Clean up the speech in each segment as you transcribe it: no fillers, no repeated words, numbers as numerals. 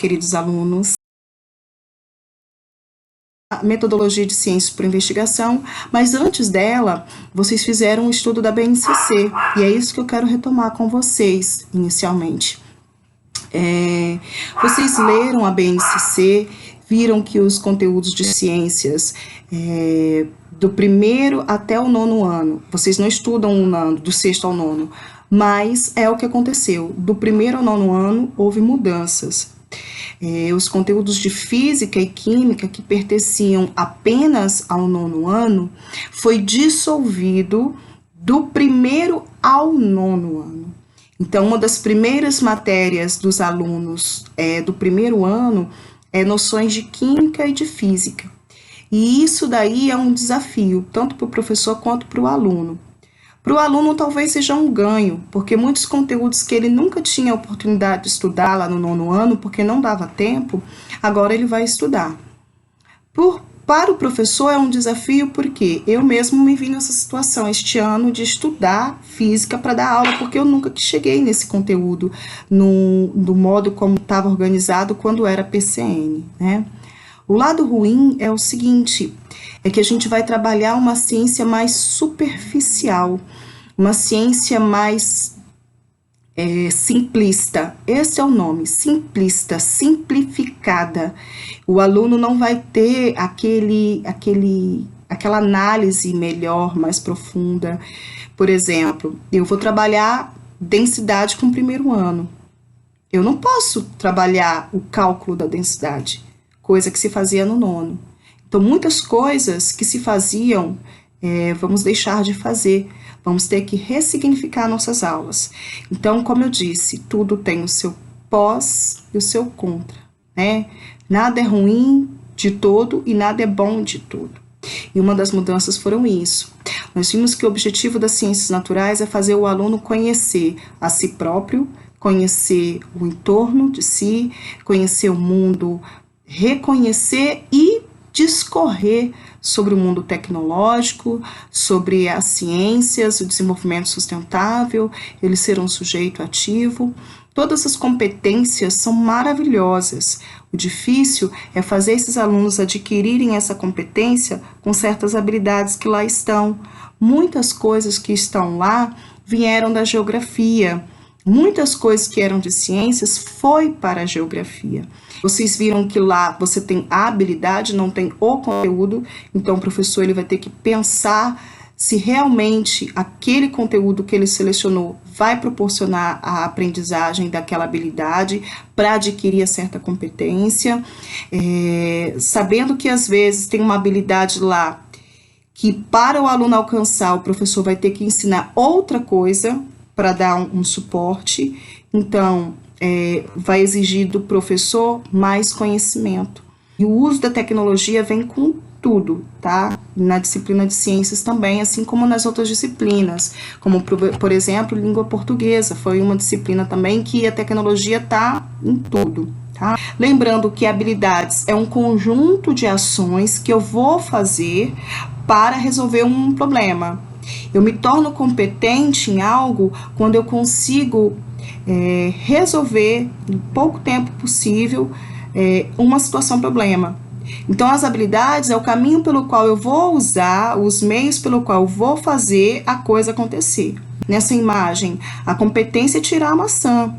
queridos alunos. A metodologia de ciências por investigação, mas antes dela, vocês fizeram um estudo da BNCC, e é isso que eu quero retomar com vocês, inicialmente. Vocês leram a BNCC, viram que os conteúdos de ciências do 1º até o 9º ano, vocês não estudam um ano, do 6º ao 9º, mas é o que aconteceu, do 1º ao 9º ano houve mudanças. Os conteúdos de física e química que pertenciam apenas ao 9º ano foi dissolvido do 1º ao 9º ano. Então, uma das primeiras matérias dos alunos do 1º ano é noções de química e de física. E isso daí é um desafio, tanto para o professor quanto para o aluno. Para o aluno talvez seja um ganho, porque muitos conteúdos que ele nunca tinha oportunidade de estudar lá no 9º ano, porque não dava tempo, agora ele vai estudar. Para o professor é um desafio, porque eu mesmo me vi nessa situação este ano de estudar física para dar aula, porque eu nunca cheguei nesse conteúdo do modo como estava organizado quando era PCN, né? O lado ruim é o seguinte, é que a gente vai trabalhar uma ciência mais superficial, uma ciência mais simplista. Esse é o nome, simplista, simplificada. O aluno não vai ter aquela análise melhor, mais profunda. Por exemplo, eu vou trabalhar densidade com o 1º ano. Eu não posso trabalhar o cálculo da densidade, coisa que se fazia no 9º. Então, muitas coisas que se faziam, vamos deixar de fazer, vamos ter que ressignificar nossas aulas. Então, como eu disse, tudo tem o seu pós e o seu contra, né? Nada é ruim de todo e nada é bom de todo. E uma das mudanças foram isso. Nós vimos que o objetivo das ciências naturais é fazer o aluno conhecer a si próprio, conhecer o entorno de si, conhecer o mundo, reconhecer e discorrer sobre o mundo tecnológico, sobre as ciências, o desenvolvimento sustentável, ele ser um sujeito ativo. Todas as competências são maravilhosas. O difícil é fazer esses alunos adquirirem essa competência com certas habilidades que lá estão. Muitas coisas que estão lá vieram da geografia. Muitas coisas que eram de ciências foi para a geografia. Vocês viram que lá você tem a habilidade, não tem o conteúdo, então o professor ele vai ter que pensar se realmente aquele conteúdo que ele selecionou vai proporcionar a aprendizagem daquela habilidade para adquirir a certa competência, sabendo que às vezes tem uma habilidade lá que para o aluno alcançar o professor vai ter que ensinar outra coisa para dar um suporte, então vai exigir do professor mais conhecimento. E o uso da tecnologia vem com tudo, tá? Na disciplina de ciências também, assim como nas outras disciplinas, como por exemplo, língua portuguesa, foi uma disciplina também que a tecnologia tá em tudo, tá? Lembrando que habilidades é um conjunto de ações que eu vou fazer para resolver um problema. Eu me torno competente em algo quando eu consigo resolver em pouco tempo possível uma situação problema. Então, as habilidades é o caminho pelo qual eu vou usar, os meios pelo qual eu vou fazer a coisa acontecer. Nessa imagem, a competência é tirar a maçã,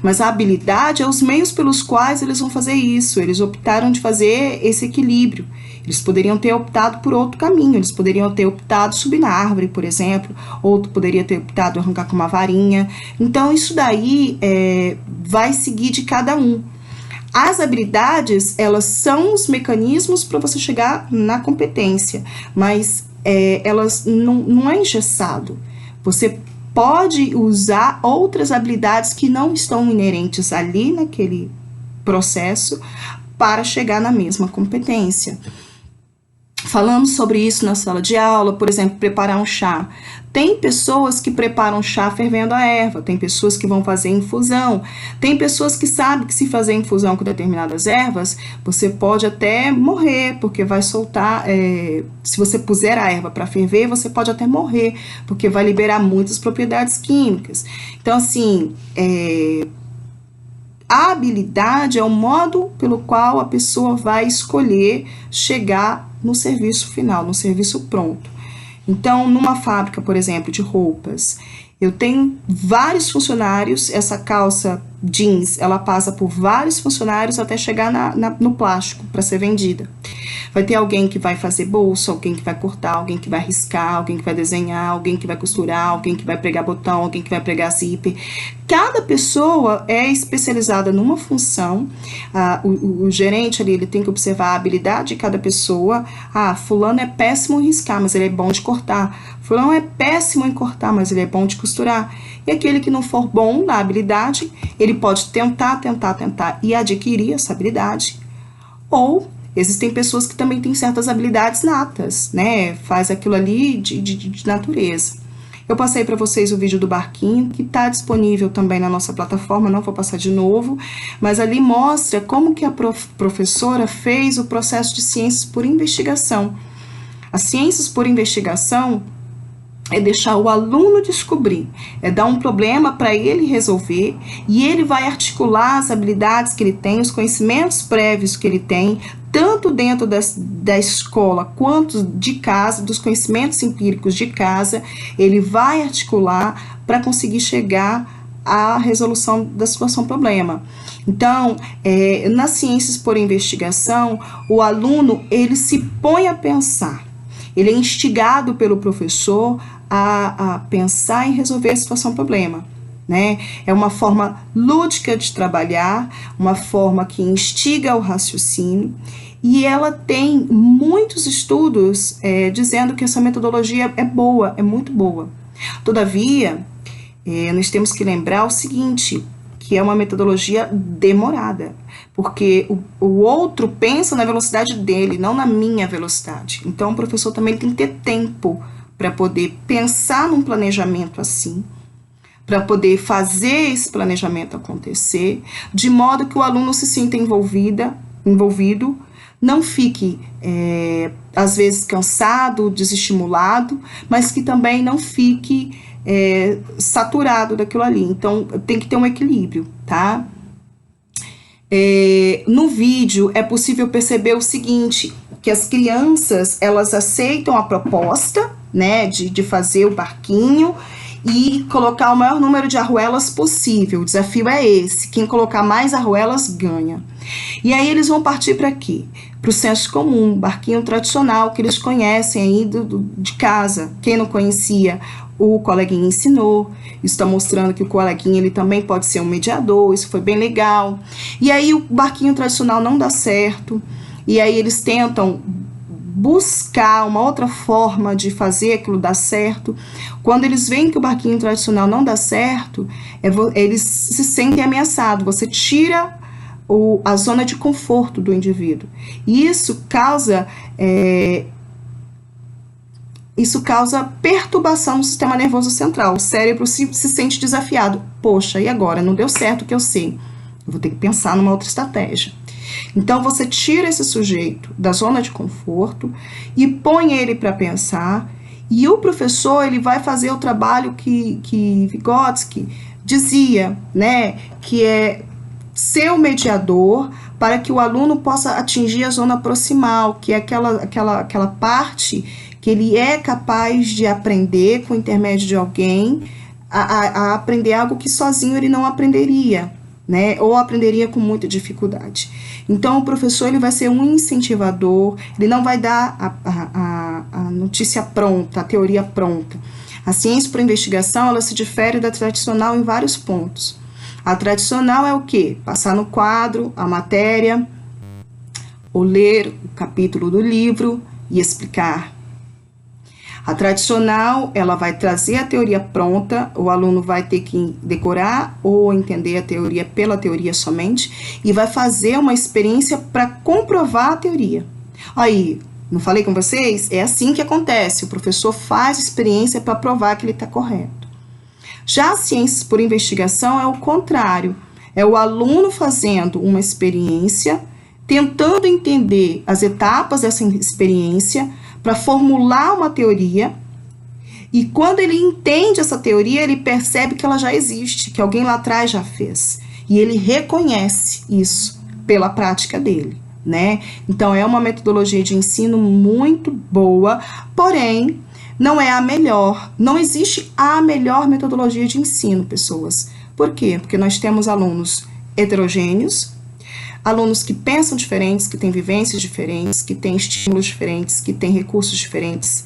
mas a habilidade é os meios pelos quais eles vão fazer isso. Eles optaram de fazer esse equilíbrio. Eles poderiam ter optado por outro caminho, eles poderiam ter optado subir na árvore, por exemplo, outro poderia ter optado arrancar com uma varinha. Então, isso daí vai seguir de cada um. As habilidades, elas são os mecanismos para você chegar na competência, mas elas não é engessado. Você pode usar outras habilidades que não estão inerentes ali naquele processo para chegar na mesma competência. Falamos sobre isso na sala de aula, por exemplo, preparar um chá. Tem pessoas que preparam chá fervendo a erva, tem pessoas que vão fazer infusão, tem pessoas que sabem que se fazer infusão com determinadas ervas, você pode até morrer, porque vai soltar, se você puser a erva para ferver, você pode até morrer, porque vai liberar muitas propriedades químicas. Então, assim, A habilidade é o modo pelo qual a pessoa vai escolher chegar no serviço final, no serviço pronto. Então, numa fábrica, por exemplo, de roupas, eu tenho vários funcionários, essa calça jeans, ela passa por vários funcionários até chegar no plástico para ser vendida. Vai ter alguém que vai fazer bolsa, alguém que vai cortar, alguém que vai riscar, alguém que vai desenhar, alguém que vai costurar, alguém que vai pregar botão, alguém que vai pregar zíper. Cada pessoa é especializada numa função. O gerente ali, ele tem que observar a habilidade de cada pessoa. Fulano é péssimo em riscar, mas ele é bom de cortar. Fulano é péssimo em cortar, mas ele é bom de costurar. E aquele que não for bom na habilidade, ele pode tentar e adquirir essa habilidade. Ou existem pessoas que também têm certas habilidades natas, né? Faz aquilo ali de natureza. Eu passei para vocês o vídeo do barquinho, que está disponível também na nossa plataforma, não vou passar de novo, mas ali mostra como que a professora fez o processo de ciências por investigação. As ciências por investigação é deixar o aluno descobrir, é dar um problema para ele resolver e ele vai articular as habilidades que ele tem, os conhecimentos prévios que ele tem, tanto dentro da escola quanto de casa, dos conhecimentos empíricos de casa, ele vai articular para conseguir chegar à resolução da situação problema. Então, nas ciências por investigação, o aluno ele se põe a pensar. Ele é instigado pelo professor a pensar em resolver a situação-problema, né? É uma forma lúdica de trabalhar, uma forma que instiga o raciocínio, e ela tem muitos estudos dizendo que essa metodologia é boa, é muito boa. Todavia, nós temos que lembrar o seguinte, que é uma metodologia demorada, porque o outro pensa na velocidade dele, não na minha velocidade. Então, o professor também tem que ter tempo para poder pensar num planejamento assim, para poder fazer esse planejamento acontecer, de modo que o aluno se sinta envolvido, não fique, às vezes, cansado, desestimulado, mas que também não fique saturado daquilo ali. Então, tem que ter um equilíbrio, tá? No vídeo é possível perceber o seguinte, que as crianças, elas aceitam a proposta, né, de fazer o barquinho e colocar o maior número de arruelas possível. O desafio é esse, quem colocar mais arruelas ganha. E aí eles vão partir para quê? Para o senso comum, barquinho tradicional que eles conhecem aí de casa. Quem não conhecia, o coleguinha ensinou. Isso está mostrando que o coleguinha ele também pode ser um mediador, isso foi bem legal. E aí o barquinho tradicional não dá certo, e aí eles tentam buscar uma outra forma de fazer aquilo dar certo. Quando eles veem que o barquinho tradicional não dá certo, eles se sentem ameaçados. Você tira a zona de conforto do indivíduo. E isso causa perturbação no sistema nervoso central. O cérebro se sente desafiado. Poxa, e agora? Não deu certo o que eu sei. Eu vou ter que pensar numa outra estratégia. Então, você tira esse sujeito da zona de conforto e põe ele para pensar. E o professor, ele vai fazer o trabalho que Vygotsky dizia, né? Que é ser o mediador para que o aluno possa atingir a zona proximal, que é aquela parte que ele é capaz de aprender com o intermédio de alguém, a aprender algo que sozinho ele não aprenderia, né? Ou aprenderia com muita dificuldade. Então, o professor ele vai ser um incentivador, ele não vai dar a notícia pronta, a teoria pronta. A ciência por investigação, ela se difere da tradicional em vários pontos. A tradicional é o quê? Passar no quadro a matéria, ou ler o capítulo do livro e explicar. A tradicional, ela vai trazer a teoria pronta, o aluno vai ter que decorar ou entender a teoria pela teoria somente e vai fazer uma experiência para comprovar a teoria. Aí, não falei com vocês? É assim que acontece, o professor faz experiência para provar que ele está correto. Já as ciências por investigação é o contrário, é o aluno fazendo uma experiência, tentando entender as etapas dessa experiência, para formular uma teoria, e quando ele entende essa teoria, ele percebe que ela já existe, que alguém lá atrás já fez. E ele reconhece isso pela prática dele, né? Então, é uma metodologia de ensino muito boa, porém, não é a melhor. Não existe a melhor metodologia de ensino, pessoas. Por quê? Porque nós temos alunos heterogêneos, alunos que pensam diferentes, que têm vivências diferentes, que têm estímulos diferentes, que têm recursos diferentes.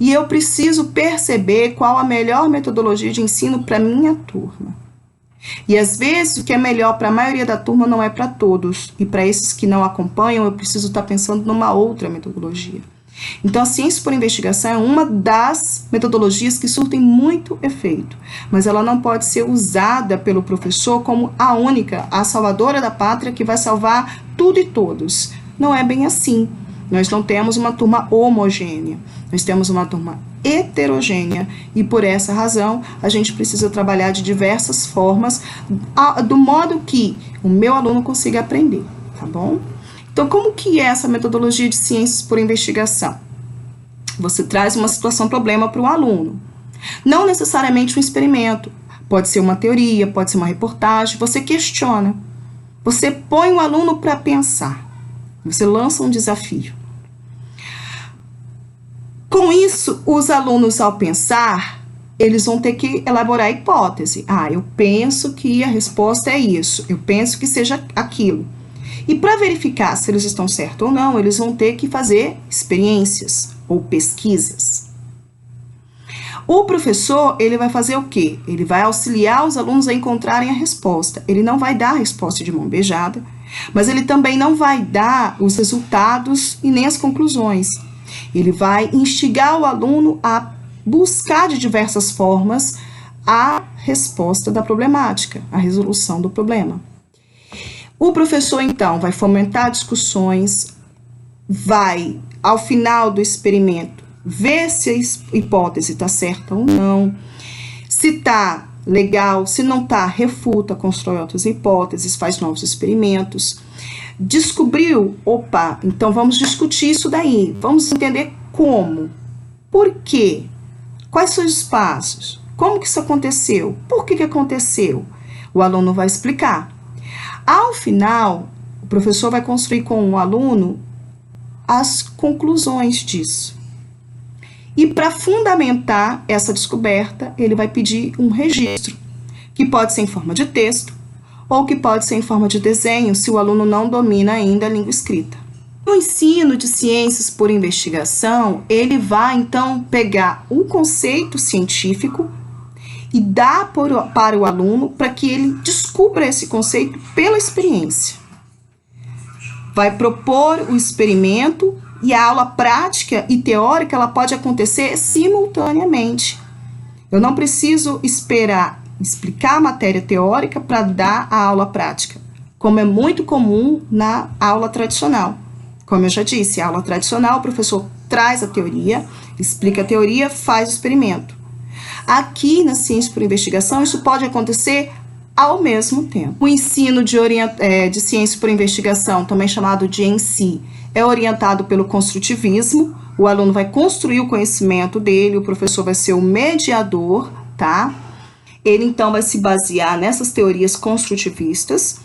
E eu preciso perceber qual a melhor metodologia de ensino para minha turma. E às vezes o que é melhor para a maioria da turma não é para todos. E para esses que não acompanham, eu preciso estar pensando numa outra metodologia. Então, a ciência por investigação é uma das metodologias que surtem muito efeito, mas ela não pode ser usada pelo professor como a única, a salvadora da pátria que vai salvar tudo e todos. Não é bem assim. Nós não temos uma turma homogênea, nós temos uma turma heterogênea e por essa razão a gente precisa trabalhar de diversas formas, do modo que o meu aluno consiga aprender, tá bom? Então, como que é essa metodologia de ciências por investigação? Você traz uma situação-problema para o aluno. Não necessariamente um experimento. Pode ser uma teoria, pode ser uma reportagem. Você questiona. Você põe o aluno para pensar. Você lança um desafio. Com isso, os alunos, ao pensar, eles vão ter que elaborar a hipótese. Eu penso que a resposta é isso. Eu penso que seja aquilo. E para verificar se eles estão certos ou não, eles vão ter que fazer experiências ou pesquisas. O professor, ele vai fazer o quê? Ele vai auxiliar os alunos a encontrarem a resposta. Ele não vai dar a resposta de mão beijada, mas ele também não vai dar os resultados e nem as conclusões. Ele vai instigar o aluno a buscar de diversas formas a resposta da problemática, a resolução do problema. O professor, então, vai fomentar discussões, vai, ao final do experimento, ver se a hipótese está certa ou não, se está legal, se não está, refuta, constrói outras hipóteses, faz novos experimentos. Descobriu, então vamos discutir isso daí, vamos entender como, por quê, quais são os passos, como que isso aconteceu, por que aconteceu, o aluno vai explicar. Ao final, o professor vai construir com o aluno as conclusões disso. E para fundamentar essa descoberta, ele vai pedir um registro, que pode ser em forma de texto, ou que pode ser em forma de desenho, se o aluno não domina ainda a língua escrita. O ensino de ciências por investigação, ele vai, então, pegar o conceito científico e dar para o aluno para que ele descubra esse conceito pela experiência. Vai propor o experimento e a aula prática e teórica ela pode acontecer simultaneamente. Eu não preciso esperar explicar a matéria teórica para dar a aula prática, como é muito comum na aula tradicional. Como eu já disse, a aula tradicional, o professor traz a teoria, explica a teoria, faz o experimento. Aqui na ciência por investigação, isso pode acontecer ao mesmo tempo. O ensino de ciência por investigação, também chamado de ENSI, é orientado pelo construtivismo. O aluno vai construir o conhecimento dele, o professor vai ser o mediador, tá? Ele, então, vai se basear nessas teorias construtivistas.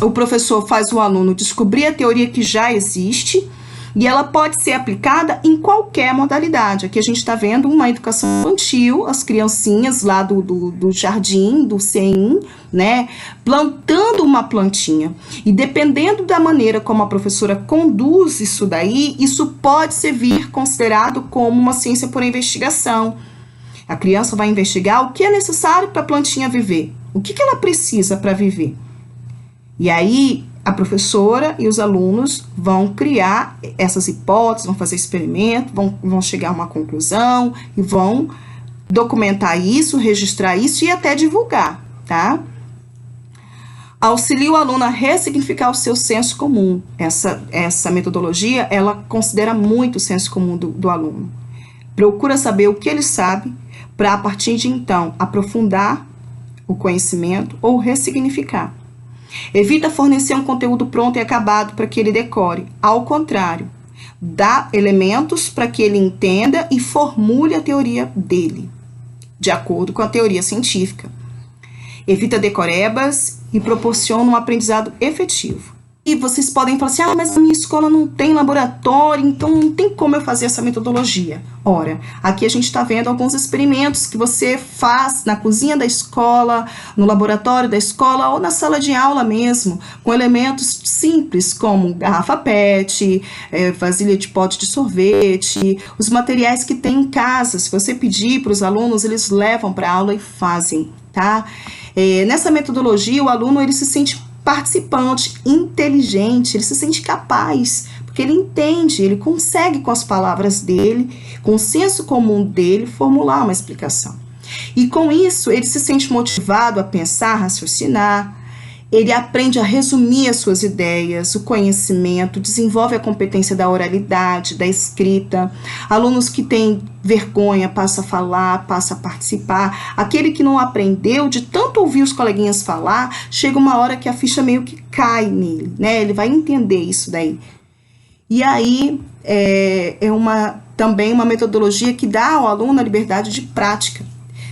O professor faz o aluno descobrir a teoria que já existe e ela pode ser aplicada em qualquer modalidade. Aqui a gente está vendo uma educação infantil, as criancinhas lá do jardim, do CEIM, né, plantando uma plantinha. E dependendo da maneira como a professora conduz isso daí, isso pode ser considerado como uma ciência por investigação. A criança vai investigar o que é necessário para a plantinha viver, o que ela precisa para viver. E aí, a professora e os alunos vão criar essas hipóteses, vão fazer experimento, vão chegar a uma conclusão e vão documentar isso, registrar isso e até divulgar, tá? Auxilia o aluno a ressignificar o seu senso comum. Essa metodologia, ela considera muito o senso comum do aluno. Procura saber o que ele sabe para, a partir de então, aprofundar o conhecimento ou ressignificar. Evita fornecer um conteúdo pronto e acabado para que ele decore. Ao contrário, dá elementos para que ele entenda e formule a teoria dele, de acordo com a teoria científica. evita decorebas e proporciona um aprendizado efetivo. E vocês podem falar assim, mas a minha escola não tem laboratório, então não tem como eu fazer essa metodologia. Ora, aqui a gente está vendo alguns experimentos que você faz na cozinha da escola, no laboratório da escola ou na sala de aula mesmo, com elementos simples como garrafa PET, vasilha de pote de sorvete, os materiais que tem em casa. Se você pedir para os alunos, eles levam para a aula e fazem, tá? Nessa metodologia, o aluno ele se sente participante, inteligente, ele se sente capaz, porque ele entende, ele consegue com as palavras dele, com o senso comum dele, formular uma explicação. E com isso, ele se sente motivado a pensar, raciocinar, ele aprende a resumir as suas ideias, o conhecimento, desenvolve a competência da oralidade, da escrita. Alunos que têm vergonha passa a falar, passa a participar. Aquele que não aprendeu, de tanto ouvir os coleguinhas falar, chega uma hora que a ficha meio que cai nele, né? Ele vai entender isso daí. E aí também uma metodologia que dá ao aluno a liberdade de prática.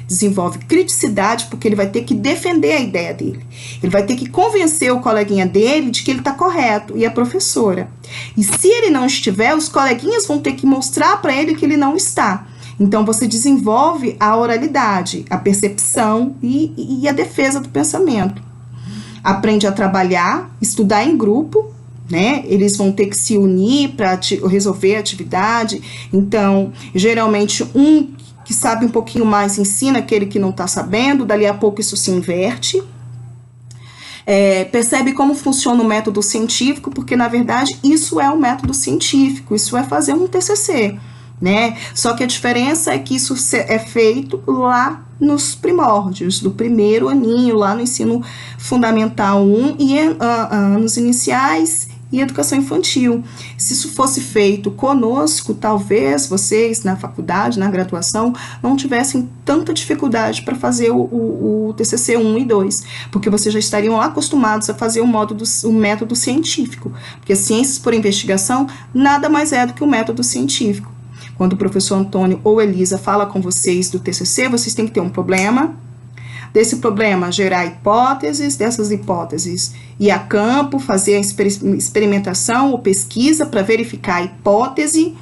Desenvolve criticidade, porque ele vai ter que defender a ideia dele. Ele vai ter que convencer o coleguinha dele de que ele está correto, e a professora. E se ele não estiver, os coleguinhas vão ter que mostrar para ele que ele não está. Então, você desenvolve a oralidade, a percepção e a defesa do pensamento. Aprende a trabalhar, estudar em grupo, né? Eles vão ter que se unir para resolver a atividade. Então, geralmente, um que sabe um pouquinho mais ensina aquele que não está sabendo, dali a pouco isso se inverte. Percebe como funciona o método científico, porque na verdade isso é um método científico, isso é fazer um TCC, né? Só que a diferença é que isso é feito lá nos primórdios, do primeiro aninho, lá no ensino fundamental 1 e anos iniciais e educação infantil. Se isso fosse feito conosco, talvez vocês na faculdade, na graduação, não tivessem tanta dificuldade para fazer o TCC 1 e 2, porque vocês já estariam acostumados a fazer o método científico, porque ciências por investigação nada mais é do que o método científico. Quando o professor Antônio ou Elisa fala com vocês do TCC, vocês têm que ter um problema. Desse problema, gerar hipóteses, dessas hipóteses ir a campo, fazer a experimentação ou pesquisa para verificar a hipótese.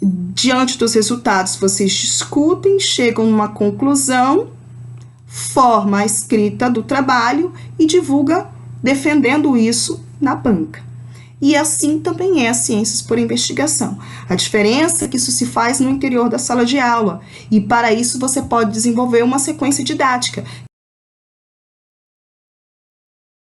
Diante dos resultados, vocês discutem, chegam a uma conclusão, forma a escrita do trabalho e divulga defendendo isso na banca. E assim também é a ciências por investigação. A diferença é que isso se faz no interior da sala de aula, e para isso você pode desenvolver uma sequência didática,